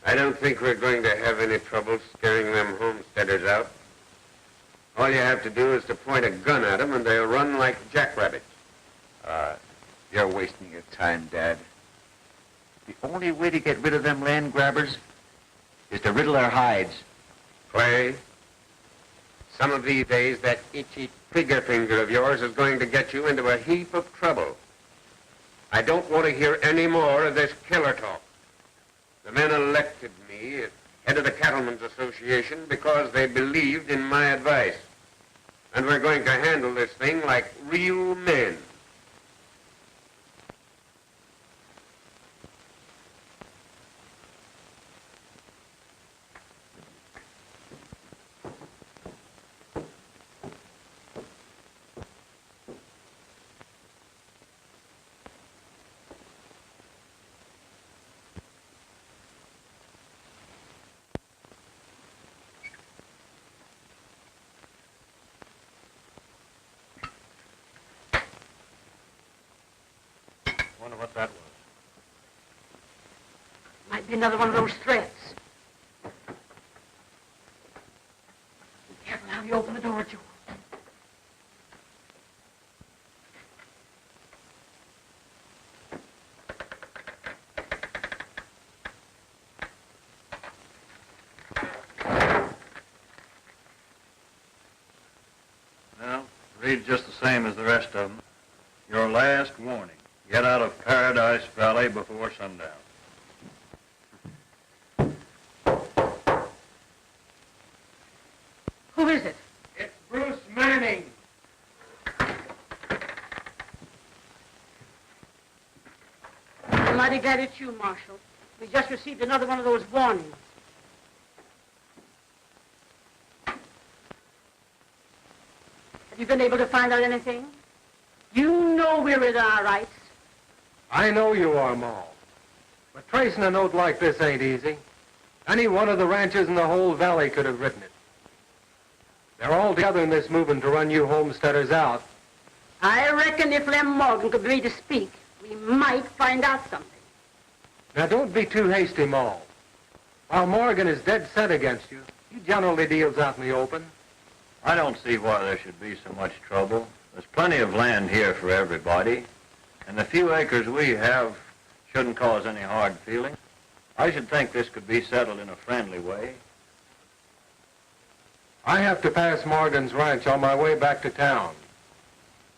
I don't think we're going to have any trouble scaring them homesteaders out. All you have to do is to point a gun at them and they'll run like jackrabbits. You're wasting your time, Dad. The only way to get rid of them land grabbers is to riddle their hides. Clay, some of these days that itchy trigger finger of yours is going to get you into a heap of trouble. I don't want to hear any more of this killer talk. The men elected me as head of the Cattlemen's Association because they believed in my advice. And we're going to handle this thing like real men. Wonder what that was. Might be another one of those threats. Be careful how you open the door, Joe. Well, reads just the same as the rest of them. Your last warning. Get out of Paradise Valley before sundown. Who is it? It's Bruce Manning. I'm mighty glad it's you, Marshal. We just received another one of those warnings. Have you been able to find out anything? You know we're in our rights. I know you are, Ma. But tracing a note like this ain't easy. Any one of the ranchers in the whole valley could have written it. They're all together in this movement to run you homesteaders out. I reckon if Lem Morgan could be made to speak, we might find out something. Now, don't be too hasty, Ma. While Morgan is dead set against you, he generally deals out in the open. I don't see why there should be so much trouble. There's plenty of land here for everybody, and the few acres we have shouldn't cause any hard feelings. I should think this could be settled in a friendly way. I have to pass Morgan's ranch on my way back to town.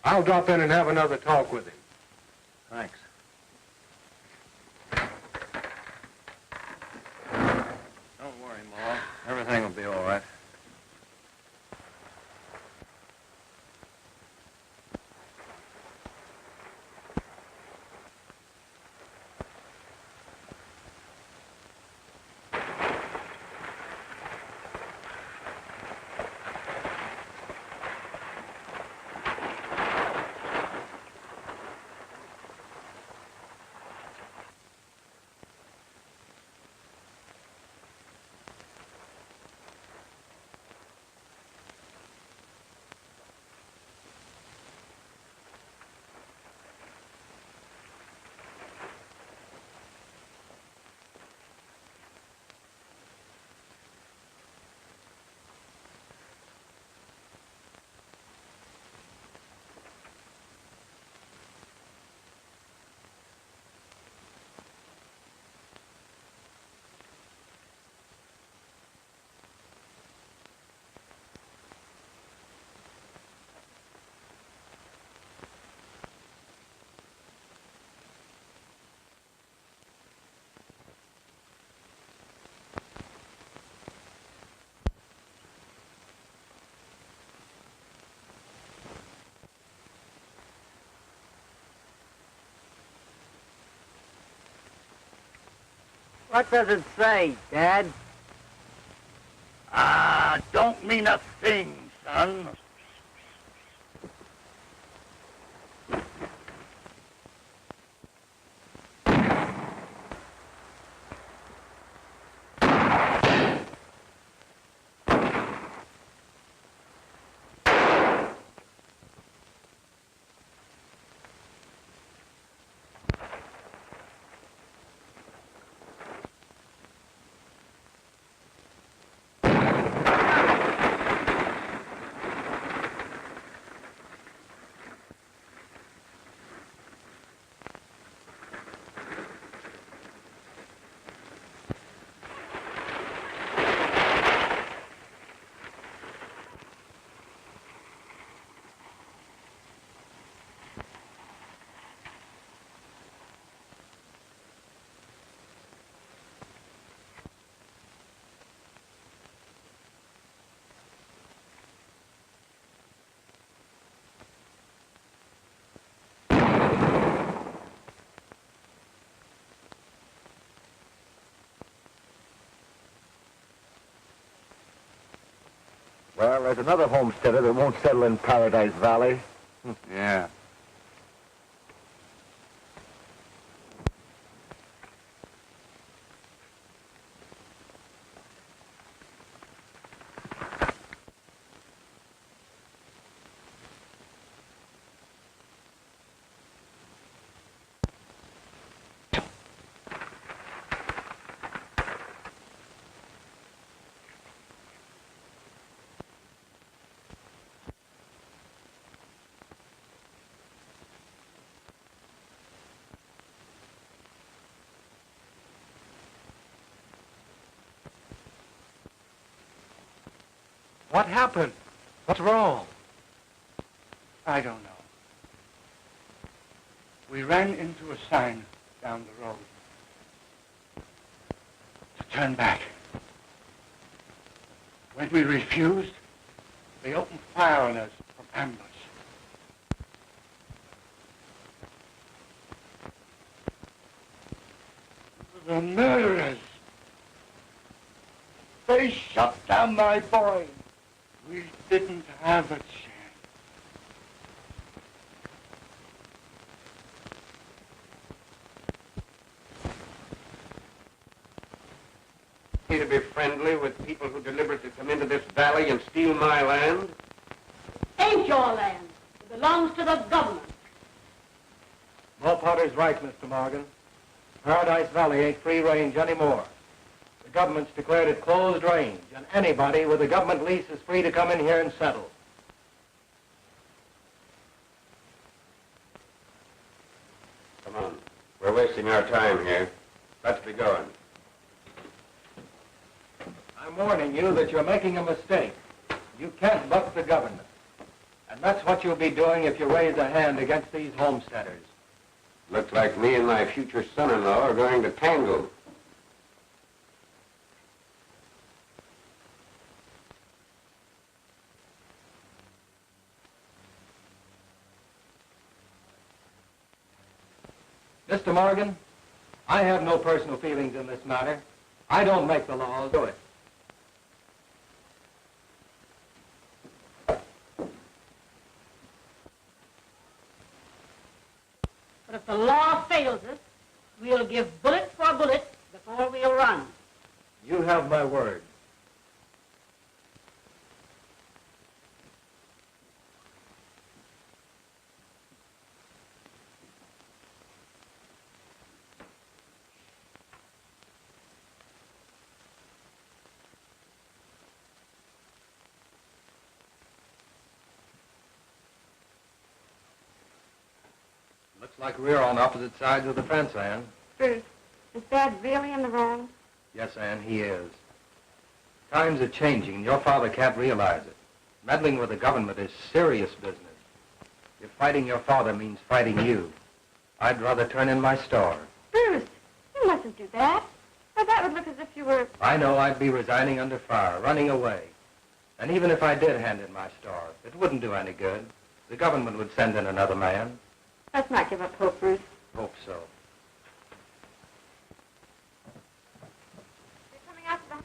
I'll drop in and have another talk with him. Thanks. Don't worry, Ma. Everything will be all right. What does it say, Dad? Don't mean a thing, son. Well, there's another homesteader that won't settle in Paradise Valley. Yeah. What happened? What's wrong? I don't know. We ran into a sign down the road. To turn back. When we refused, they opened fire on us from ambush. The murderers! They shot down my boy. We didn't have a chance. To be friendly with people who deliberately come into this valley and steal my land? Ain't your land. It belongs to the government. Potter's right, Mr. Morgan. Paradise Valley ain't free range anymore. The government's declared it closed range, and anybody with a government lease is free to come in here and settle. Come on. We're wasting our time here. Let's be going. I'm warning you that you're making a mistake. You can't buck the government. And that's what you'll be doing if you raise a hand against these homesteaders. Looks like me and my future son-in-law are going to tangle. Mr. Morgan, I have no personal feelings in this matter. I don't make the laws, do it. But if the law fails us, we'll give bullet for bullet before we'll run. You have my word. Looks like we're on opposite sides of the fence, Ann. Bruce, is Dad really in the wrong? Yes, Ann, he is. Times are changing, and your father can't realize it. Meddling with the government is serious business. If fighting your father means fighting you, I'd rather turn in my store. Bruce, you mustn't do that. Why, that would look as if you were... I know I'd be resigning under fire, running away. And even if I did hand in my store, it wouldn't do any good. The government would send in another man. Let's not give up hope, Bruce. Hope so. You're coming out to the...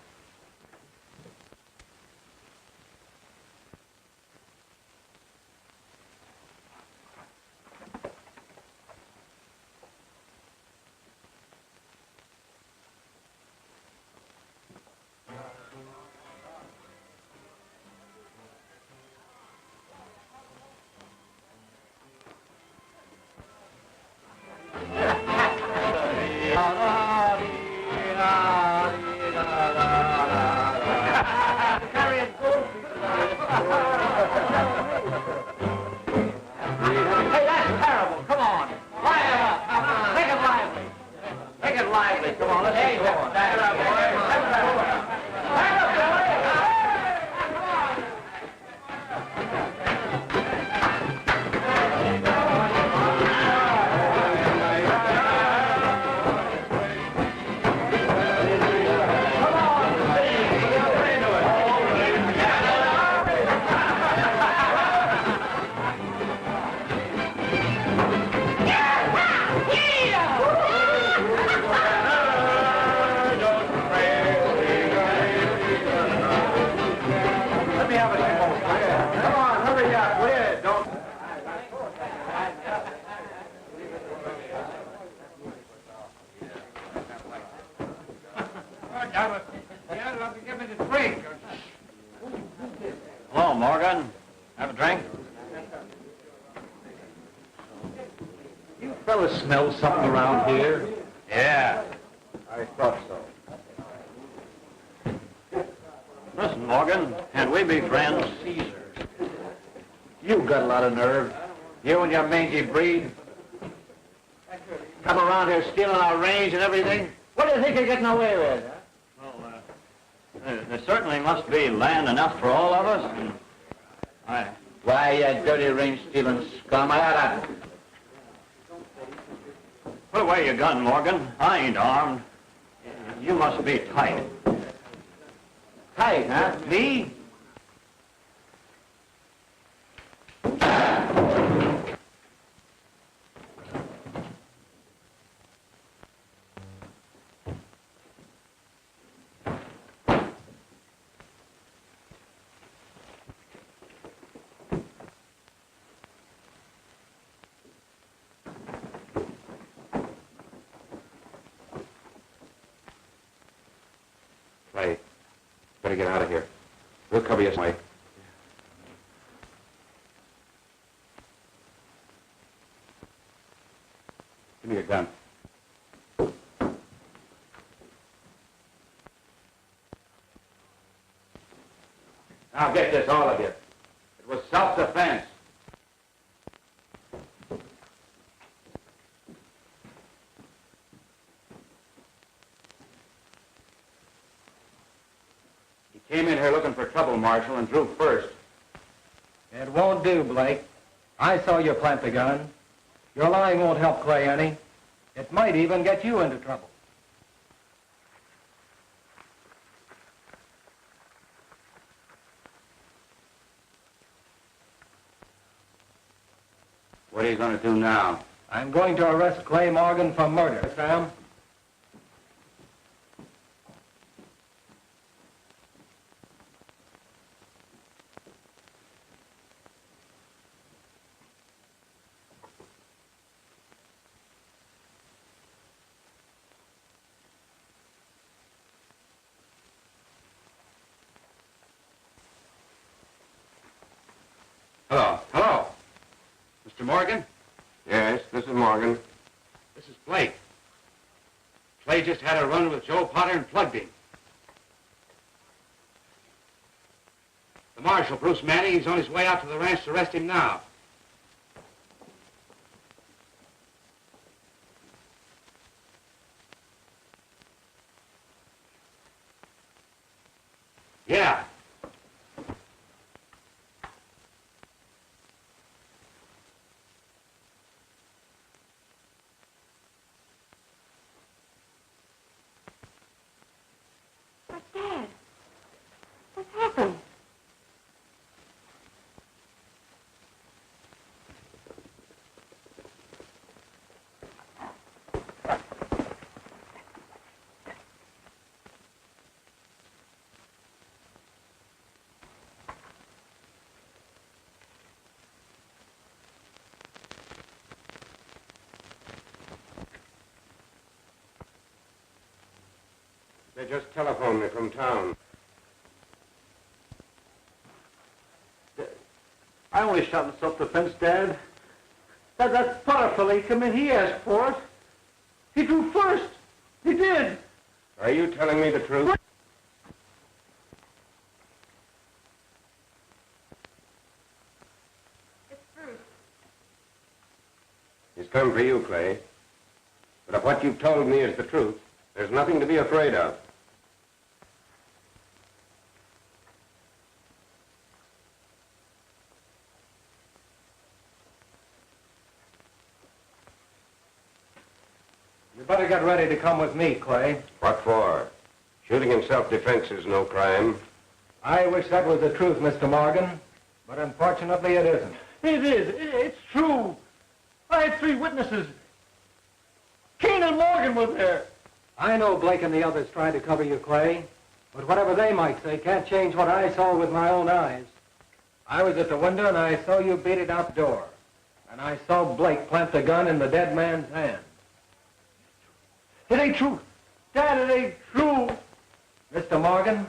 You fellas smell something around here? Yeah. I thought so. Listen, Morgan, can't we be friends? You got a lot of nerve. You and your mangy breed. Come around here stealing our range and everything. What do you think you're getting away with? Huh? Well, there certainly must be land enough for all of us. And Why, you dirty range-stealing scum. put away your gun, Morgan. I ain't armed. You must be tight. Tight, huh? Me? Clay, better get out of here. We'll cover you some way. Give me your gun. Now get this, all of you. It was self-defense. He came in here looking for trouble, Marshal, and drew first. It won't do, Blake. I saw you plant the gun. Your lying won't help Clay any. It might even get you into trouble. What are you going to do now? I'm going to arrest Clay Morgan for murder, Sam. Hello. Hello. Mr. Morgan? Yes, this is Morgan. This is Blake. Clay just had a run with Joe Potter and plugged him. The Marshal, Bruce Manning, he's on his way out to the ranch to arrest him now. Yeah. But, Dad, what's happened? They just telephoned me from town. I only shot in self-defense, Dad. That Potter fella, come in, he asked for it. He drew first. He did. Are you telling me the truth? It's Bruce. He's come for you, Clay. But if what you've told me is the truth, there's nothing to be afraid of. You better get ready to come with me, Clay. What for? Shooting in self-defense is no crime. I wish that was the truth, Mr. Morgan, but unfortunately it isn't. It is. It's true. I had 3 witnesses. Kane and Morgan were there. I know Blake and the others tried to cover you, Clay, but whatever they might say can't change what I saw with my own eyes. I was at the window and I saw you beat it out the door. And I saw Blake plant the gun in the dead man's hand. It ain't true. Dad, it ain't true. Mr. Morgan,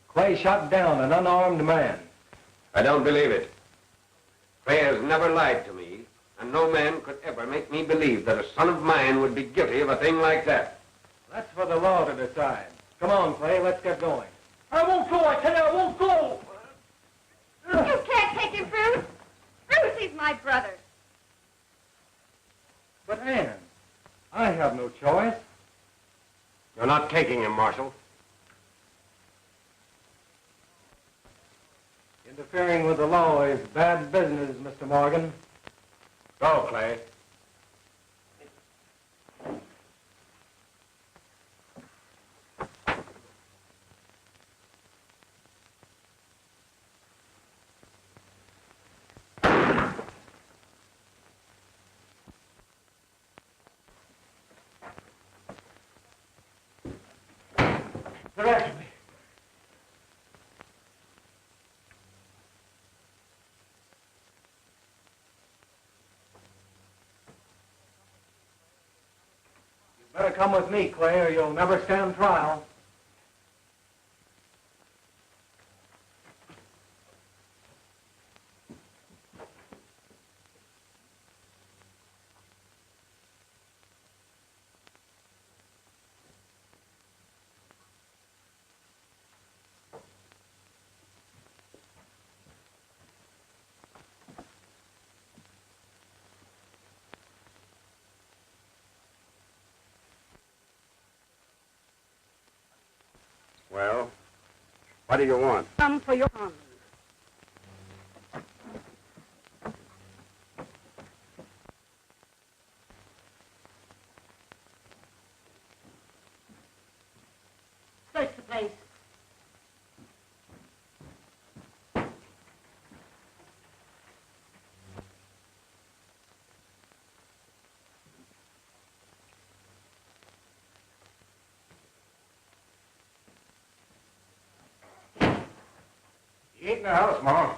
Clay shot down an unarmed man. I don't believe it. Clay has never lied to me, and no man could ever make me believe that a son of mine would be guilty of a thing like that. That's for the law to decide. Come on, Clay, let's get going. I won't go, I tell you, I won't go. You can't take him, Bruce. Bruce, he's my brother. But, Ann, I have no choice. You're not taking him, Marshal. Interfering with the law is bad business, Mr. Morgan. Go, Clay. They're after me. You better come with me, Clay, or you'll never stand trial. Well, what do you want? Come for your son. Search the place. He ain't in the house, Ma.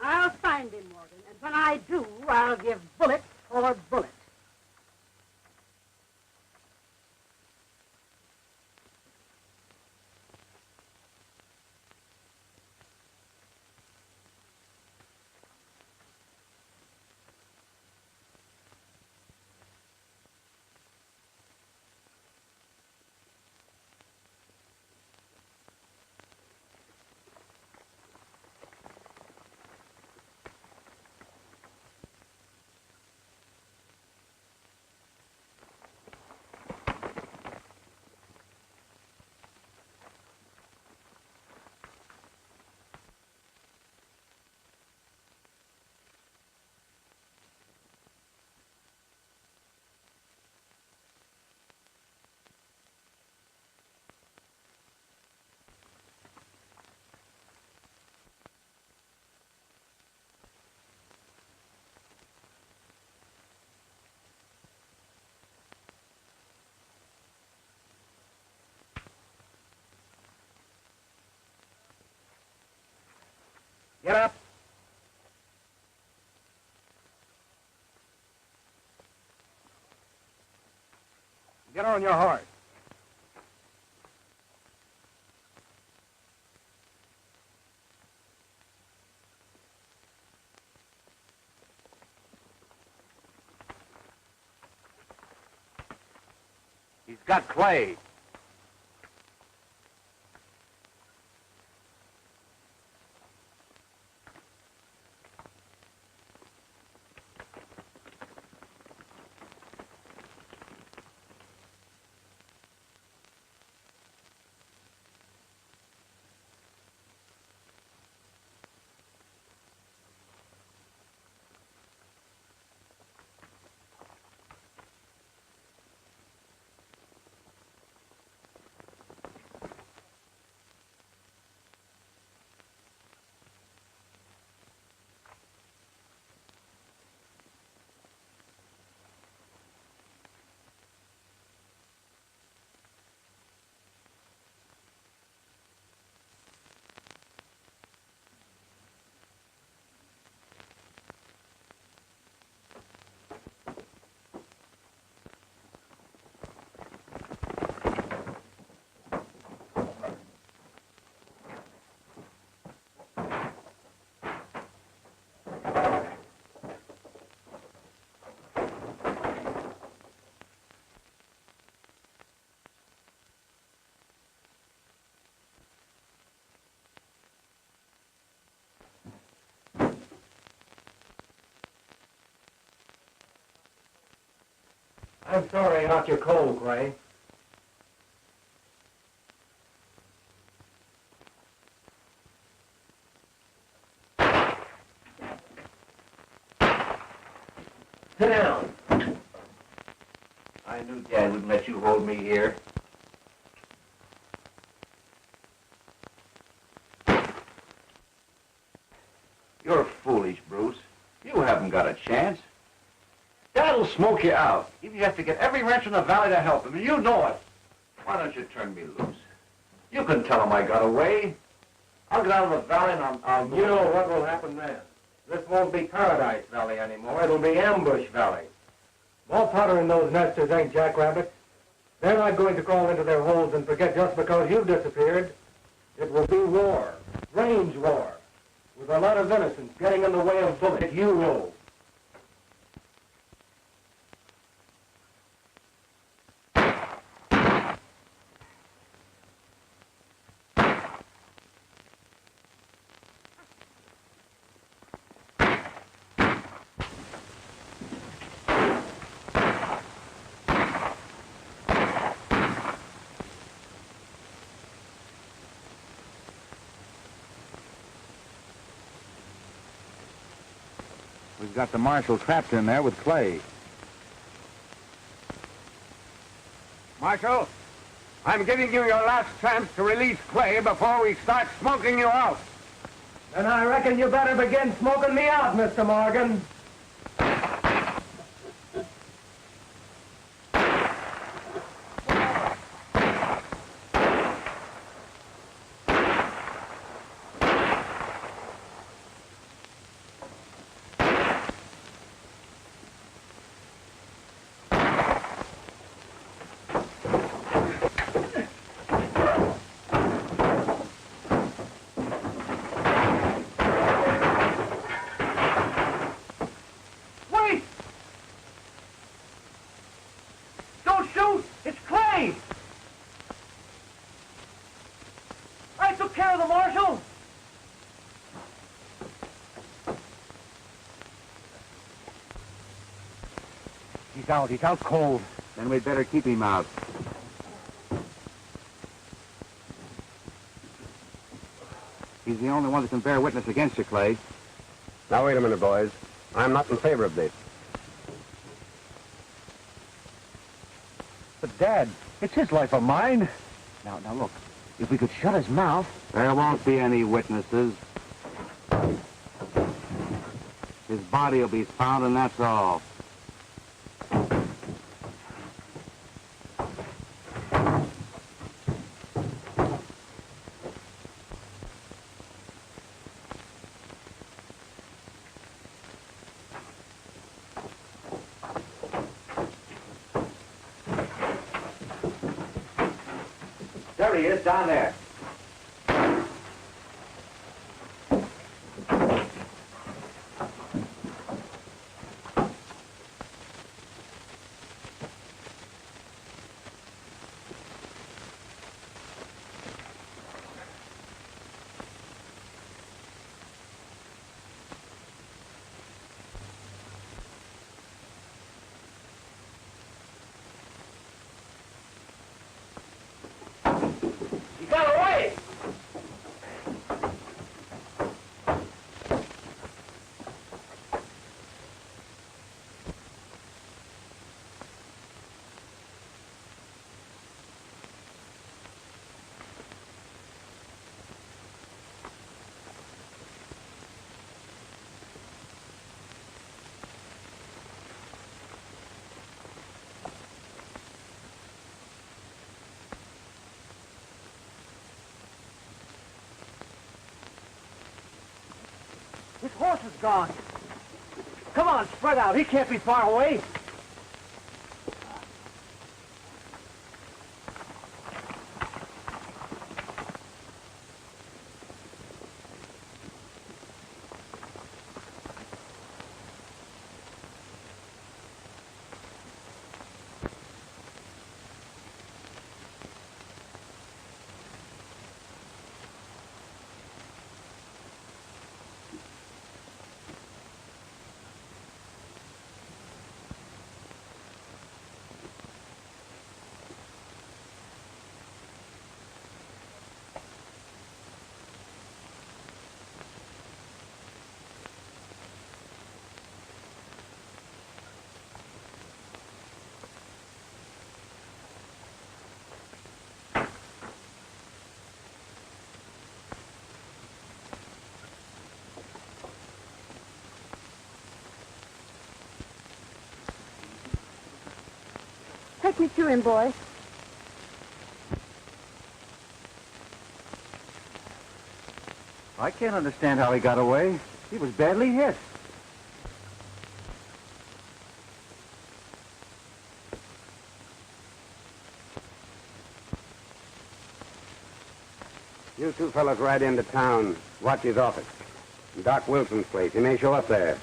I'll find him, Morgan, and when I do, I'll give bullet for bullet. Get up. Get on your horse. He's got Clay. I'm sorry I knocked you cold, Clay. Sit down. I knew Dad wouldn't let you hold me here. You're foolish, Bruce. You haven't got a chance. Dad'll smoke you out. Even if you have to get every ranch in the valley to help him, and you know it. Why don't you turn me loose? You can tell him I got away. I'll get out of the valley and I'll... You know what will happen then. This won't be Paradise Valley anymore. It'll be Ambush Valley. Walt Potter and those nesters ain't jackrabbits. They're not going to crawl into their holes and forget just because you've disappeared. It will be war. Range war. With a lot of innocents getting in the way of bullets. You will. We've got the marshal trapped in there with Clay. Marshal, I'm giving you your last chance to release Clay before we start smoking you out. Then I reckon you better begin smoking me out, Mr. Morgan. He's out cold. Then we'd better keep him out. He's the only one that can bear witness against you, Clay. Now, wait a minute, boys. I'm not in favor of this. But, Dad, it's his life or mine. Now, look. If we could shut his mouth... There won't be any witnesses. His body will be found, and that's all. There he is, down there. His horse is gone. Come on, spread out. He can't be far away. Take me to him, boy. I can't understand how he got away. He was badly hit. You two fellas ride into town. Watch his office. Doc Wilson's place. He may show up there.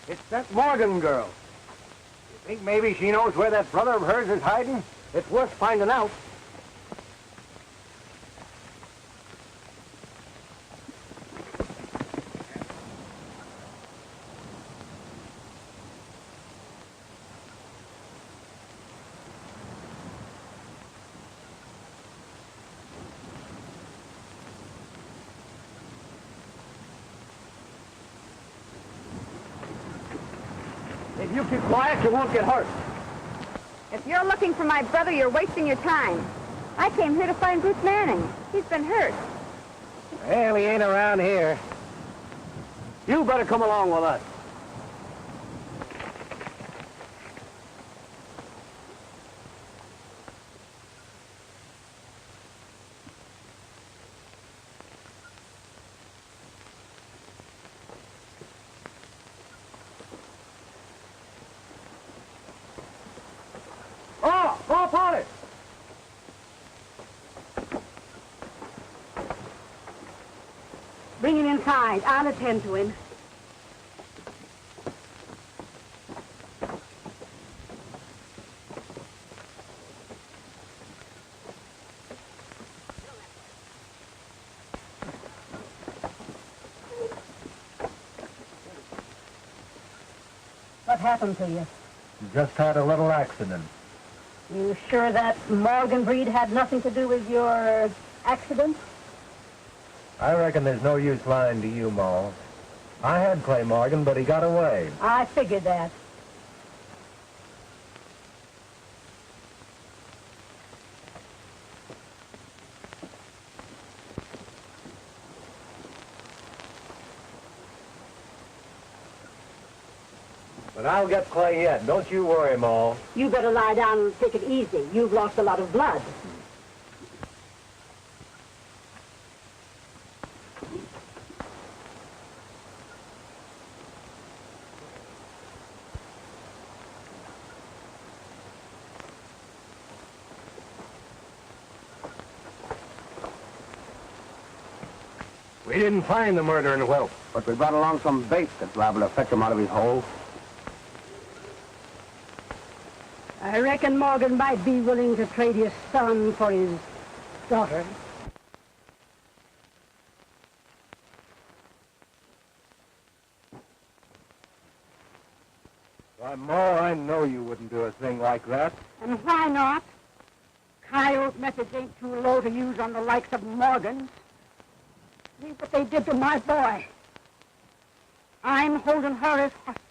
It's that Morgan girl. You think maybe she knows where that brother of hers is hiding? It's worth finding out. If you keep quiet, you won't get hurt. If you're looking for my brother, you're wasting your time. I came here to find Bruce Manning. He's been hurt. Well, he ain't around here. You better come along with us. Oh, go upon it. Bring him inside. I'll attend to him. What happened to you? Just had a little accident. You sure that Morgan breed had nothing to do with your accident? I reckon there's no use lying to you, Ma. I had Clay Morgan, but he got away. I figured that. But I'll get Clay yet. Don't you worry, Ma. You better lie down and take it easy. You've lost a lot of blood. We didn't find the murdering whelp, but we brought along some bait that's liable to fetch him out of his hole. I reckon Morgan might be willing to trade his son for his daughter. Why, Ma, I know you wouldn't do a thing like that. And why not? Coyote methods ain't too low to use on the likes of Morgan's. See what they did to my boy. I'm holding her as hostage.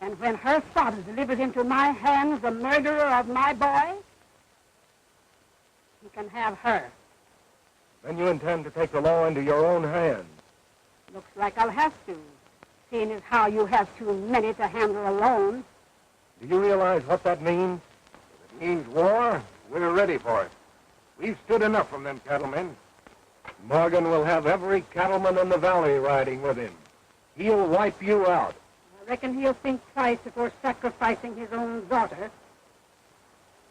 And when her father delivers into my hands the murderer of my boy, he can have her. Then you intend to take the law into your own hands. Looks like I'll have to, seeing as how you have too many to handle alone. Do you realize what that means? If it means war, we're ready for it. We've stood enough from them cattlemen. Morgan will have every cattleman in the valley riding with him. He'll wipe you out. I reckon he'll think twice before sacrificing his own daughter.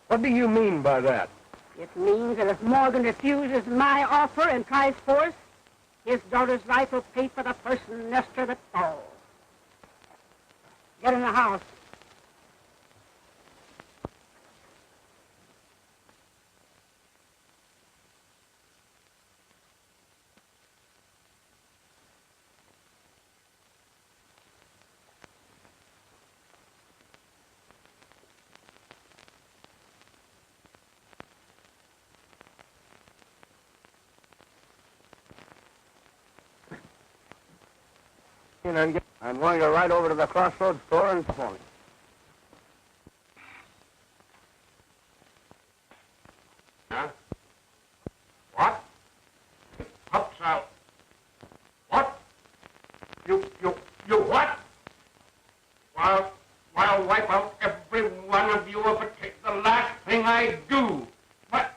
What do you mean by that? It means that if Morgan refuses my offer and tries force, his daughter's life will pay for the first nester that falls. Get in the house. I'm going to ride over to the Crossroads store and phone it. Huh? What? Ups out. What? You what? I'll wipe out every one of you if it takes the last thing I do. What?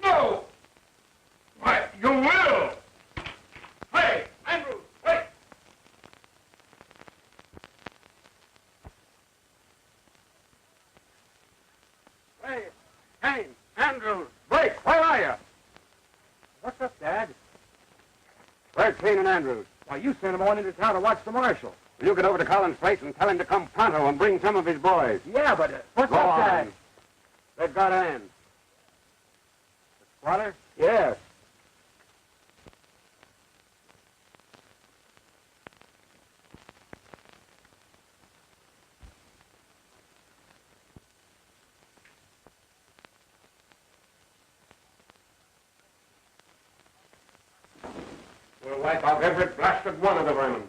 No! Why, you will! Hey, Andrews, wait! Hey, Kane, Andrews, Blake, where are you? What's up, Dad? Where's Kane and Andrews? Why, you sent him on into town to watch the marshal. Will you get over to Collins' place and tell him to come pronto and bring some of his boys? Yeah, but what's Go up, on. Dad? They've got Ann. The squatter? Yes. We'll wipe out every blasted one of the vermin.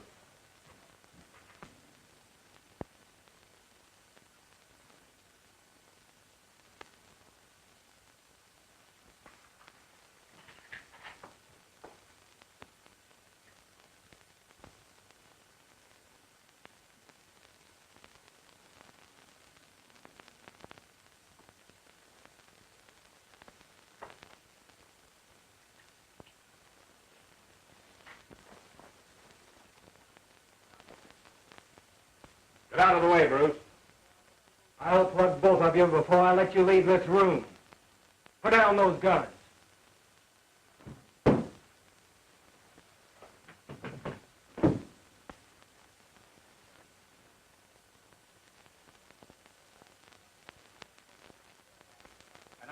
Get out of the way, Bruce. I'll plug both of you before I let you leave this room. Put down those guns. And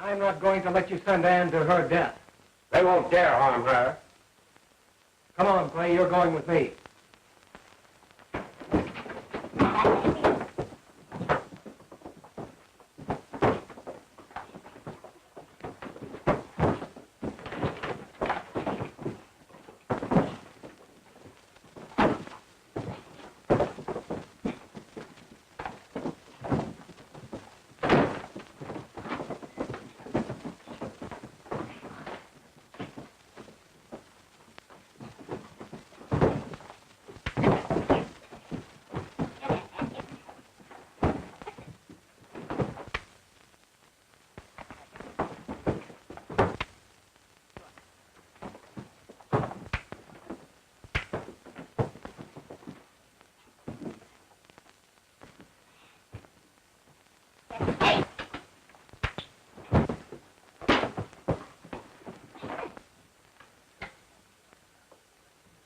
I'm not going to let you send Ann to her death. They won't dare harm her. Come on, Clay, you're going with me.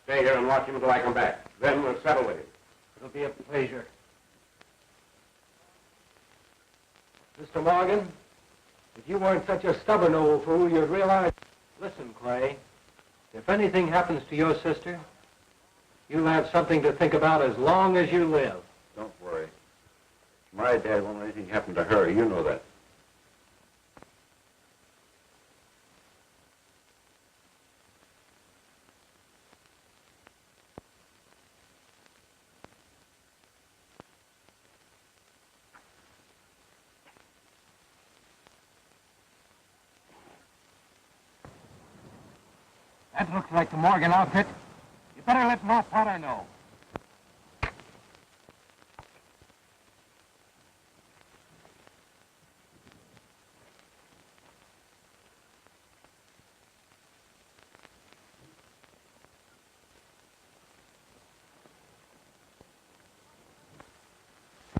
Stay here and watch him until I come back. Then we'll settle with him. It'll be a pleasure. Mr. Morgan, if you weren't such a stubborn old fool, you'd realize... Listen, Clay, if anything happens to your sister, you'll have something to think about as long as you live. Don't worry. My dad won't let anything happen to her. You know that. That looks like the Morgan outfit. You better let Ma Potter know.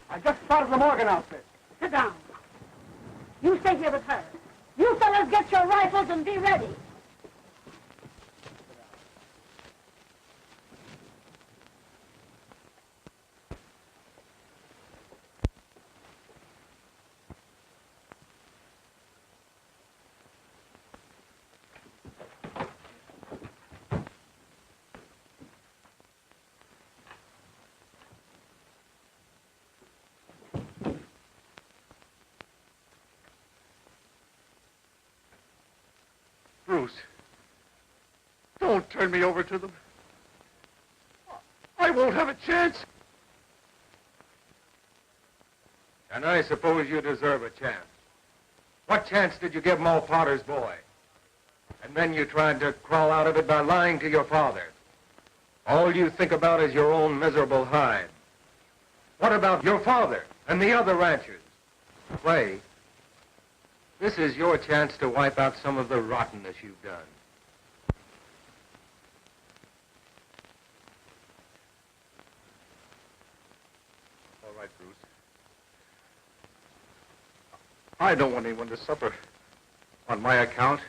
I just spotted the Morgan outfit. Sit down. You stay here with her. You fellas get your rifles and be ready. Bruce, don't turn me over to them. I won't have a chance. And I suppose you deserve a chance. What chance did you give Ma Potter's boy? And then you tried to crawl out of it by lying to your father. All you think about is your own miserable hide. What about your father and the other ranchers? Clay, this is your chance to wipe out some of the rottenness you've done. All right, Bruce. I don't want anyone to suffer on my account.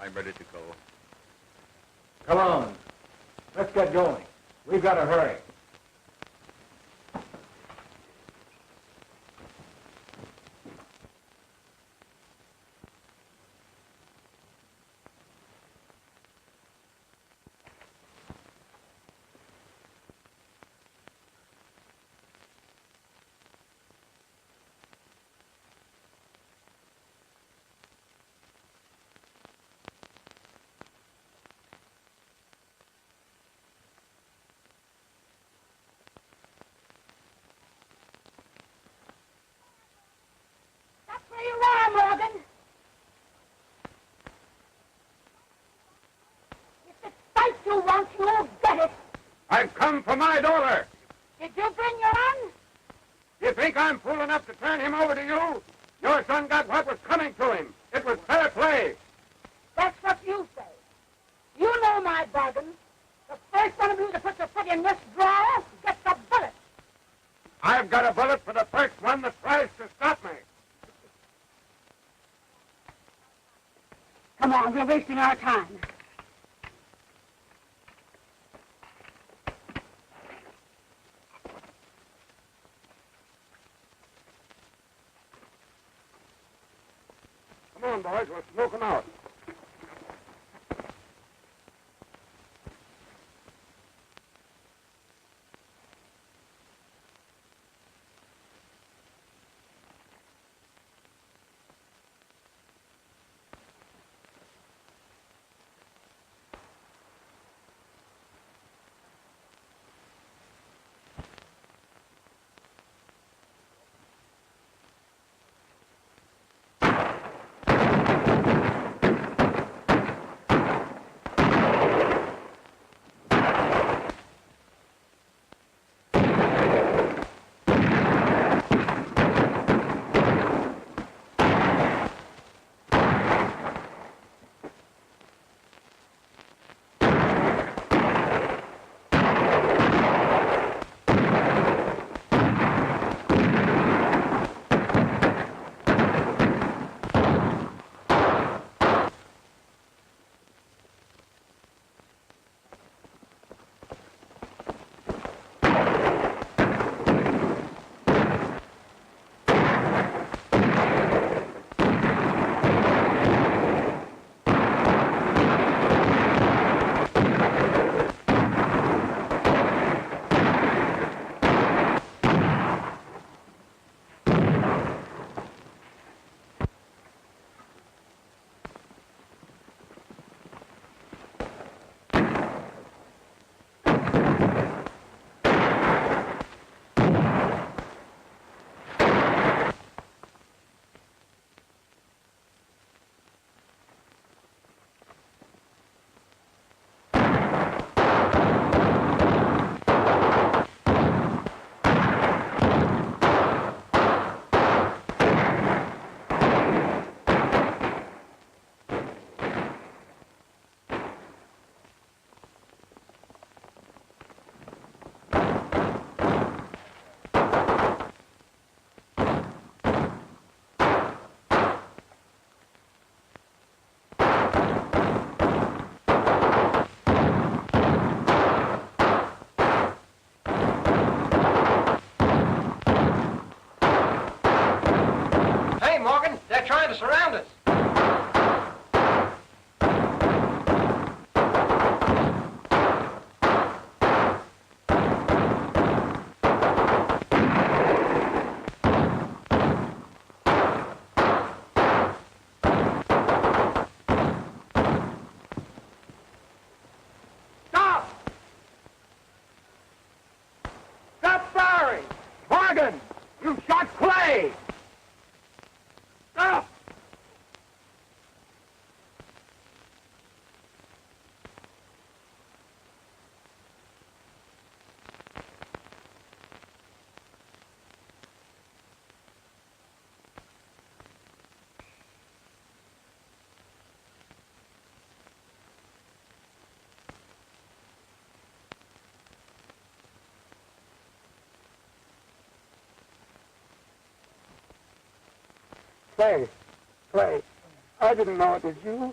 I'm ready to go. Come on. Let's get going. We've got to hurry. Where you are, Morgan? If it's fight you want, you'll get it. I've come for my daughter. Did you bring your gun? You think I'm fool enough to turn him over to you? Your son got what was coming to him. It was fair play. That's what you say. You know my bargain. The first one of you that puts a foot in this drawer gets a bullet. I've got a bullet for the first one that tries to stop me. Come on, we're wasting our time. Come on, boys, we'll smoke them out. to surround us. Clay, I didn't know it was you.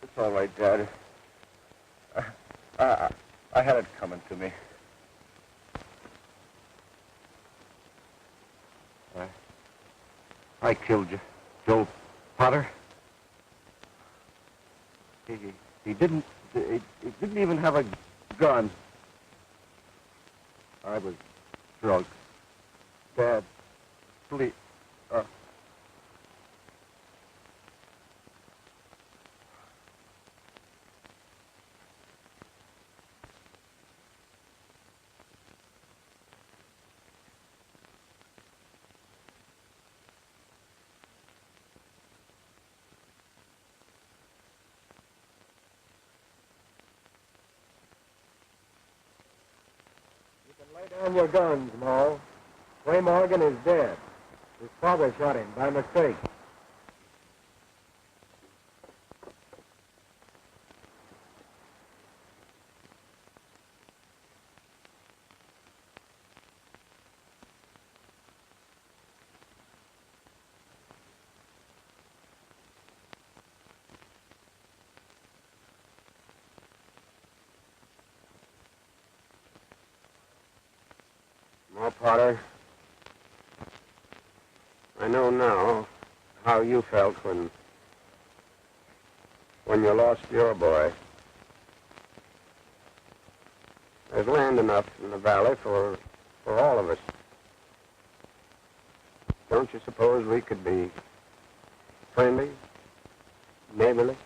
It's all right, Dad. I had it coming to me. I killed you, Joe Potter. He didn't even have a gun. I was drunk. Dad, please. Lay down your guns, Ma. Clay Morgan is dead. His father shot him by mistake. Ma Potter, I know now how you felt when you lost your boy. There's land enough in the valley for all of us. Don't you suppose we could be friendly, neighborly?